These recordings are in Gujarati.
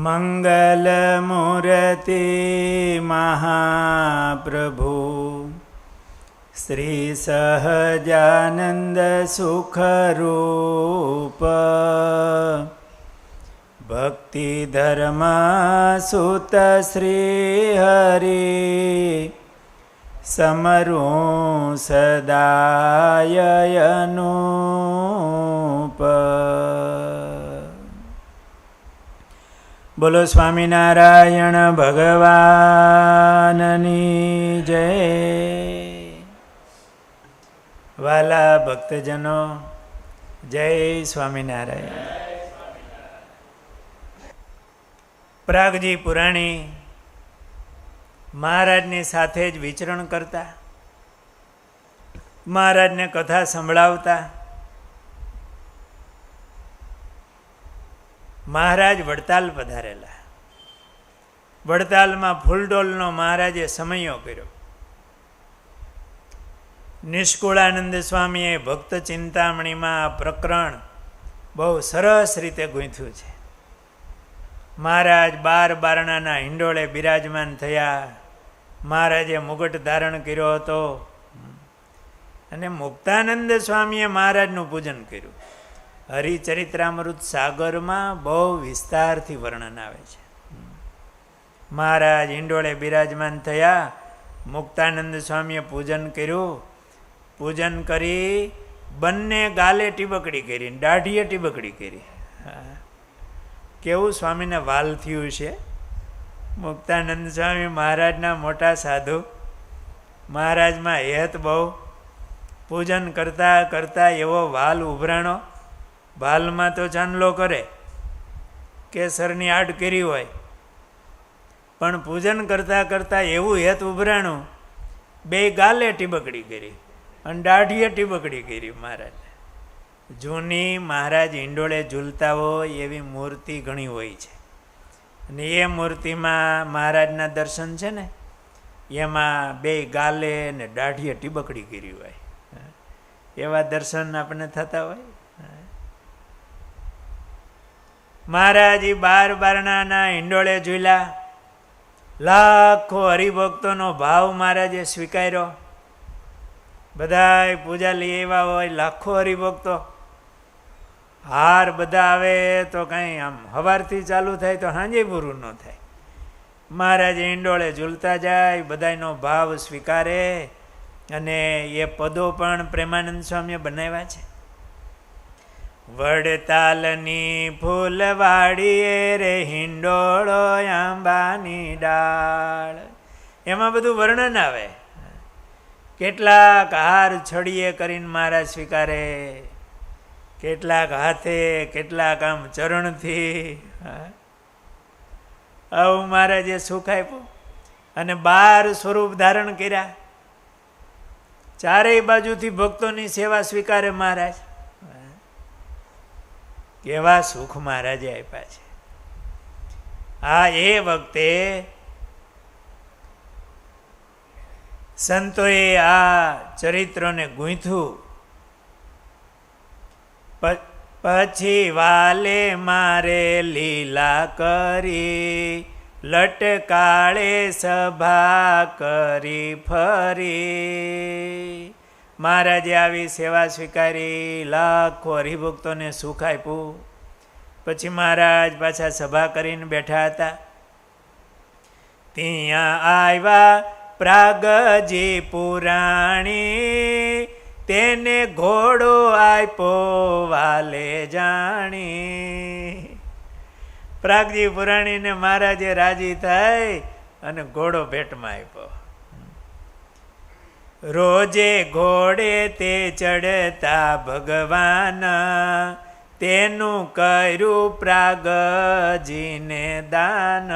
મંગલમૂર્તિ મહાપ્રભુ શ્રી સહજાનંદ સુખરૂપ ભક્તિ ધર્મ સુત શ્રી હરિ સમરું સદાય અનુપ. બોલો સ્વામિનારાયણ ભગવાનની જય. વાલા ભક્તજનો, જય સ્વામિનારાયણ. પ્રાગજી પુરાણી મહારાજની સાથે જ વિચરણ કરતા, મહારાજને કથા સંભળાવતા. મહારાજ વડતાલ પધારેલા. વડતાલમાં ફૂલડોલનો મહારાજે સમયો કર્યો. નિષ્કુળાનંદ સ્વામીએ ભક્ત ચિંતામણીમાં આ પ્રકરણ બહુ સરસ રીતે ગૂંથ્યું છે. મહારાજ 12 બારણાના હિંડોળે બિરાજમાન થયા. મહારાજે મુગટ ધારણ કર્યો હતો અને મુક્તાનંદ સ્વામીએ મહારાજનું પૂજન કર્યું. હરિચરિત્રામૃત સાગરમાં બહુ વિસ્તારથી વર્ણન આવે છે. મહારાજ હિંડોળે બિરાજમાન થયા. મુક્તાનંદ સ્વામીએ પૂજન કર્યું. પૂજન કરી બંને ગાલે ટીબકડી કરી, દાઢીએ ટીબકડી કરી. કેવું સ્વામીને વાલ થયું છે. મુક્તાનંદ સ્વામી મહારાજના મોટા સાધુ, મહારાજમાં હેત બહુ. પૂજન કરતા કરતા એવો વાલ ઉભરાણો. વાલમાં તો ચાંદલો કરે, કેસરની આડ કરી હોય, પણ પૂજન કરતા કરતા એવું હેત ઉભરાણું, બે ગાલે ટીબકડી કરી અને દાઢીએ ટીબકડી કરી મહારાજ. જૂની મહારાજ હિંડોળે ઝૂલતા હોય એવી મૂર્તિ ઘણી હોય છે, અને એ મૂર્તિમાં મહારાજના દર્શન છે ને, એમાં બે ગાલે ને દાઢીએ ટીબકડી કરી હોય, એવા દર્શન આપણને થતા હોય. મહારાજ 12 બારણાના હિંડોળે ઝૂલ્યા. લાખો હરિભક્તોનો ભાવ મહારાજે સ્વીકાર્યો. બધા પૂજા લઈ આવ્યા હોય, લાખો હરિભક્તો. હાર બધા આવે તો કાંઈ આમ સવારથી ચાલુ થાય તો સાંજે પૂરું ન થાય. મહારાજે હિંડોળે ઝૂલતા જાય, બધાનો ભાવ સ્વીકારે. અને એ પદો પણ પ્રેમાનંદ સ્વામીએ બનાવ્યા છે. વડતાલની ફૂલવાડીએ રે હિંડોળો આંબાની ડાળ. એમાં બધું વર્ણન આવે. કેટલાક હાર છડીએ કરીને મહારાજ સ્વીકારે, કેટલાક હાથે, કેટલાક આમ ચરણથી. આવું મહારાજે સુખ આપ્યું. અને 12 સ્વરૂપ ધારણ કર્યા. ચારેય બાજુથી ભક્તોની સેવા સ્વીકારે મહારાજ. કેવા સુખ મહારાજે આપ્યા છે. એ વખતે સંતોએ આ ચરિત્રને ગૂંથ્યું. પછી વાલે મારે લીલા કરી, લટકાળે સભા કરી ફરી. મહારાજે આવી સેવા સ્વીકારી, લાખો હરિભક્તોને સુખ આપ્યું. પછી મહારાજ પાછા સભા કરીને બેઠા હતા. ત્યાં આવ્યા પ્રાગજી પુરાણી, તેને ઘોડો આપ્યો વાલે જાણી. પ્રાગજી પુરાણીને મહારાજે રાજી થાય અને ઘોડો ભેટમાં આપ્યો. રોજે ઘોડે તે ચડતા ભગવાન, તેનું કર્યું પ્રાગજીને દાન.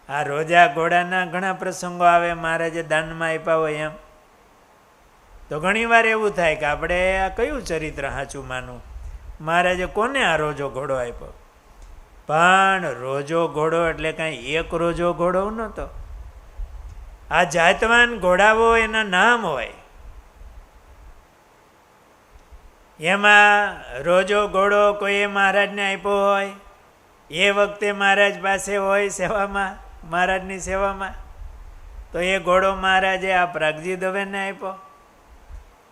આ રોજા ઘોડાના ઘણા પ્રસંગો આવે, મહારાજે દાનમાં આપ્યા હોય એમ. તો ઘણી વાર એવું થાય કે આપણે આ કયું ચરિત્ર સાચું માનું. મહારાજે કોને આ રોજો ઘોડો આપ્યો? પણ રોજો ઘોડો એટલે કાંઈ એક રોજો ઘોડો નહોતો. આ જાતવાન ઘોડાઓ એના નામ હોય. એમાં રોજો ઘોડો કોઈએ મહારાજને આપ્યો હોય, એ વખતે મહારાજ પાસે હોય સેવામાં, મહારાજની સેવામાં, તો એ ઘોડો મહારાજે આ પ્રાગજી દવેને આપ્યો.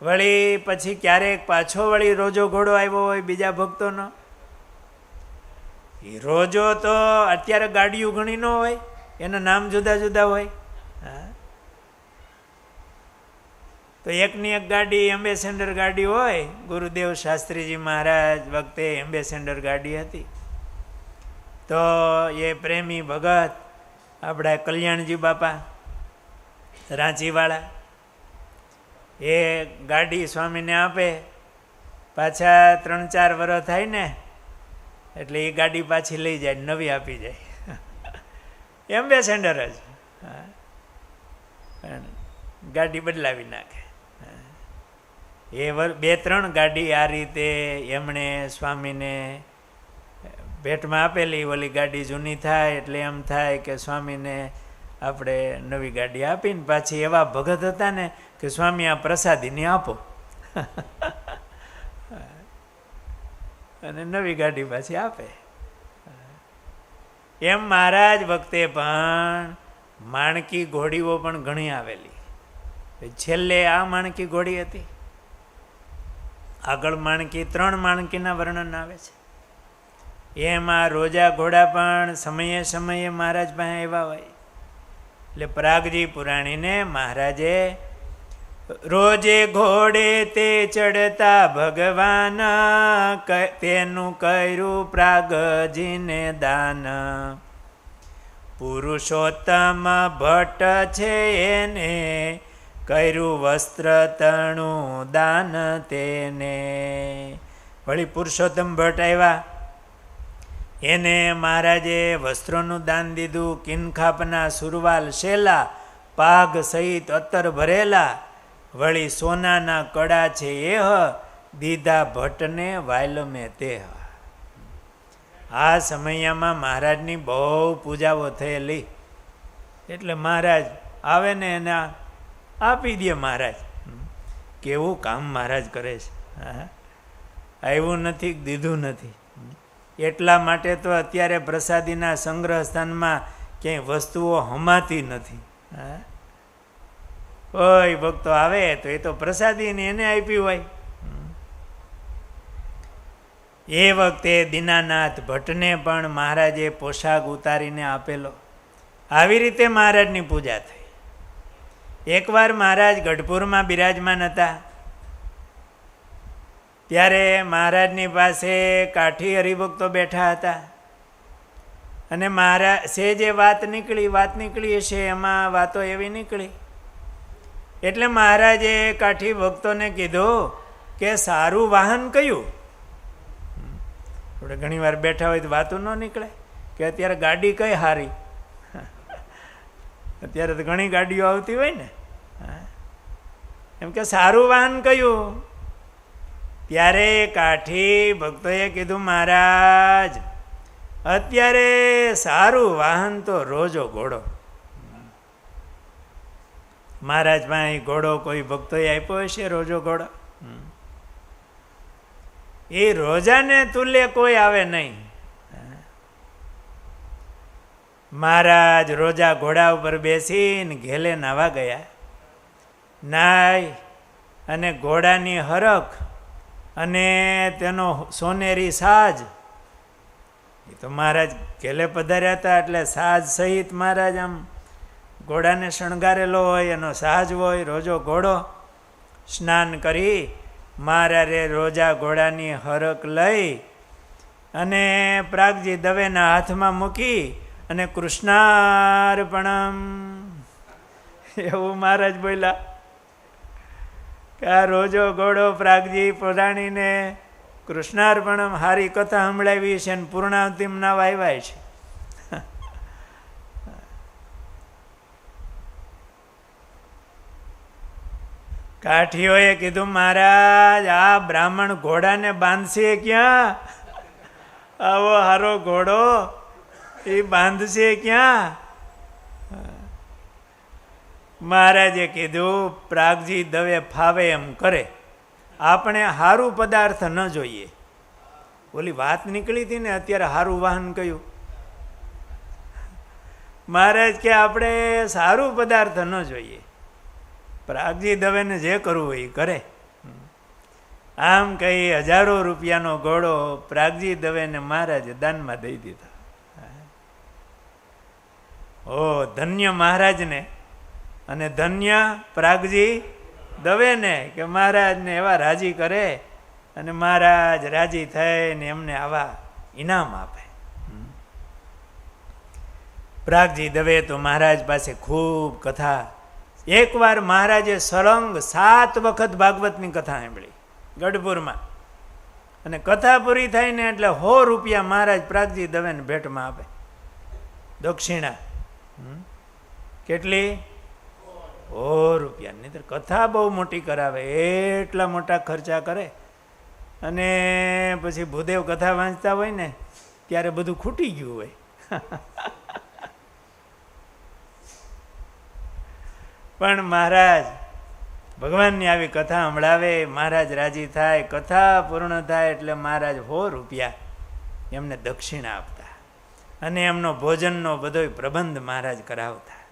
વળી પછી ક્યારેક પાછો વળી રોજો ઘોડો આવ્યો હોય બીજા ભક્તોનો. એ રોજો તો અત્યારે ગાડીઓ ઘણી ન હોય, એના નામ જુદા જુદા હોય. હા, તો એકની એક ગાડી એમ્બેસેડર ગાડી હોય. ગુરુદેવ શાસ્ત્રીજી મહારાજ વખતે એમ્બેસેડર ગાડી હતી. તો એ પ્રેમી ભગત આપણા કલ્યાણજી બાપા રાંચીવાળા, એ ગાડી સ્વામીને આપે. પાછા 3-4 વર્ષ થાય ને એટલે એ ગાડી પાછી લઈ જાય, નવી આપી જાય. એમ્બેસેડર જ. ગાડી બદલાવી નાખે. એ 2-3 ગાડી આ રીતે એમણે સ્વામીને ભેટમાં આપેલી. ઓલી ગાડી જૂની થાય એટલે એમ થાય કે સ્વામીને આપણે નવી ગાડી આપીને, પાછી એવા ભગત હતા ને કે સ્વામી આ પ્રસાદીને આપો અને નવી ગાડી પાછી આપે. એમ મહારાજ વખતે પણ માણકી ઘોડીઓ પણ ઘણી આવેલી. છેલ્લે આ માણકી ઘોડી હતી, આગળ માણકી, 3 માણકીના વર્ણન આવે છે. એમાં રોજા ઘોડા પણ સમયે સમયે મહારાજ પાસે આવ્યા હોય. એટલે પ્રાગજી પુરાણીને મહારાજે રોજે ઘોડે તે ચડતા ભગવાન, તેનું કર્યું પ્રાગજીને દાન. પુરુષોત્તમ ભટ્ટ છે એને કર્યું વસ્ત્ર તણું દાન તેને. વળી પુરુષોત્તમ ભટ્ટ આવ્યા, એને મહારાજે વસ્ત્રોનું દાન દીધું. કિનખાપના સુરવાલ શેલા, પાઘ સહિત અત્તર ભરેલા. વળી સોનાના કડા છે એ દીધા ભટ્ટને વાયલમે તે. આ સમયમાં મહારાજની બહુ પૂજાઓ થયેલી. એટલે મહારાજ આવે ને એને આપી દે. મહારાજ કેવું કામ મહારાજ કરે છે. હા, આવ્યું નથી, દીધું નથી. એટલા માટે તો અત્યારે પ્રસાદીના સંગ્રહ સ્થાનમાં ક્યાંય વસ્તુઓ હમાતી નથી. હા, કોઈ ભક્તો આવે તો એ તો પ્રસાદીને એને આપી હોય. એ વખતે દીનાનાથ ભટ્ટને પણ મહારાજે પોશાક ઉતારીને આપેલો. આવી રીતે મહારાજની પૂજા થઈ. એકવાર મહારાજ ગઢપુરમાં બિરાજમાન હતા, ત્યારે મહારાજની પાસે કાઠી હરિભક્તો બેઠા હતા. અને મહારાજ જે વાત નીકળી હશે, એમાં વાતો એવી નીકળી. એટલે મહારાજે કાઠી ભક્તોને કીધું કે સારું વાહન કયું? આપણે ઘણી વાર બેઠા હોય તો વાતું ન નીકળે કે અત્યારે ગાડી કઈ હારી. અત્યારે તો ઘણી ગાડીઓ આવતી હોય ને. એમ કે સારું વાહન કયું? ત્યારે કાઠી ભક્તોએ કીધું, મહારાજ અત્યારે સારું વાહન તો રોજો ઘોડો. મહારાજ પાસે ઘોડો કોઈ ભક્તોએ આપ્યો હશે, રોજો ઘોડો. એ રોજાને તુલ્ય કોઈ આવે નહીં. મહારાજ રોજા ઘોડા ઉપર બેસીને ઘેલે નાવા ગયા. નાય અને ઘોડાની હરખ અને તેનો સોનેરી સાજ, એ તો મહારાજ ઘેલે પધાર્યા હતા એટલે સાજ સહિત મહારાજ આમ ઘોડાને શણગારેલો હોય, એનો સાજ હોય, રોજો ઘોડો. સ્નાન કરી મહારાજે રોજા ઘોડાની હરખ લઈ અને પ્રાગજી દવેના હાથમાં મૂકી અને કૃષ્ણાર્પણમ એવું મહારાજ બોલ્યા. કે આ રોજો ઘોડો પ્રાગજી પુરાણીને કૃષ્ણાર્પણમ હારી કથા સંભળાવી છે અને પૂર્ણાવતિમ નાવ આવ્યા છે. કાઠીઓએ કીધું, મહારાજ આ બ્રાહ્મણ ઘોડાને બાંધશે ક્યાં? આવો હારો ઘોડો એ બાંધશે ક્યાં? મહારાજે કીધું, પ્રાગજી દવે ફાવે એમ કરે. આપણે સારું પદાર્થ ન જોઈએ, ઓલી વાત નીકળી હતી ને અત્યારે સારું વાહન કયું? મહારાજ કે આપણે સારું પદાર્થ ન જોઈએ, પ્રાગજી દવેને જે કરવું હોય એ કરે. આમ કહી 1000 રૂપિયાનો ઘોડો પ્રાગજી દવેને મહારાજે દાનમાં દઈ દીધો. ઓ ધન્ય મહારાજને અને ધન્ય પ્રાગજી દવેને કે મહારાજને એવા રાજી કરે અને મહારાજ રાજી થઈને એમને આવા ઇનામ આપે. પ્રાગજી દવે તો મહારાજ પાસે ખૂબ કથા. એકવાર મહારાજે સળંગ 7 વખત ભાગવતની કથા સાંભળી ગઢપુરમાં, અને કથા પૂરી થાય ને એટલે 100 રૂપિયા મહારાજ પ્રાગજી દવેને ભેટમાં આપે, દક્ષિણા. કેટલી? 100 રૂપિયા. નહીં તો કથા બહુ મોટી કરાવે, એટલા મોટા ખર્ચા કરે. અને પછી ભૂદેવ કથા વાંચતા હોય ને ત્યારે બધું ખૂટી ગયું હોય. પણ મહારાજ ભગવાનની આવી કથા સંભળાવે, મહારાજ રાજી થાય. કથા પૂર્ણ થાય એટલે મહારાજ 100 રૂપિયા એમને દક્ષિણા આપતા અને એમનો ભોજનનો બધો પ્રબંધ મહારાજ કરાવતા.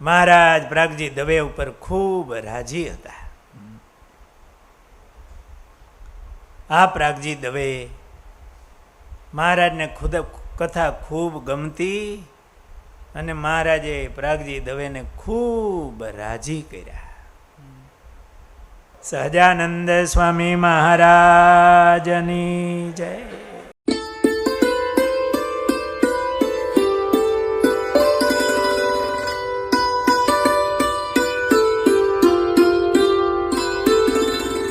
મહારાજ પ્રાગજી દવે ઉપર ખૂબ રાજી હતા. આ પ્રાગજી દવે મહારાજને ખુદ કથા ખૂબ ગમતી અને મહારાજે પ્રાગજી દવેને ખૂબ રાજી કર્યા. સહજાનંદ સ્વામી મહારાજની જય.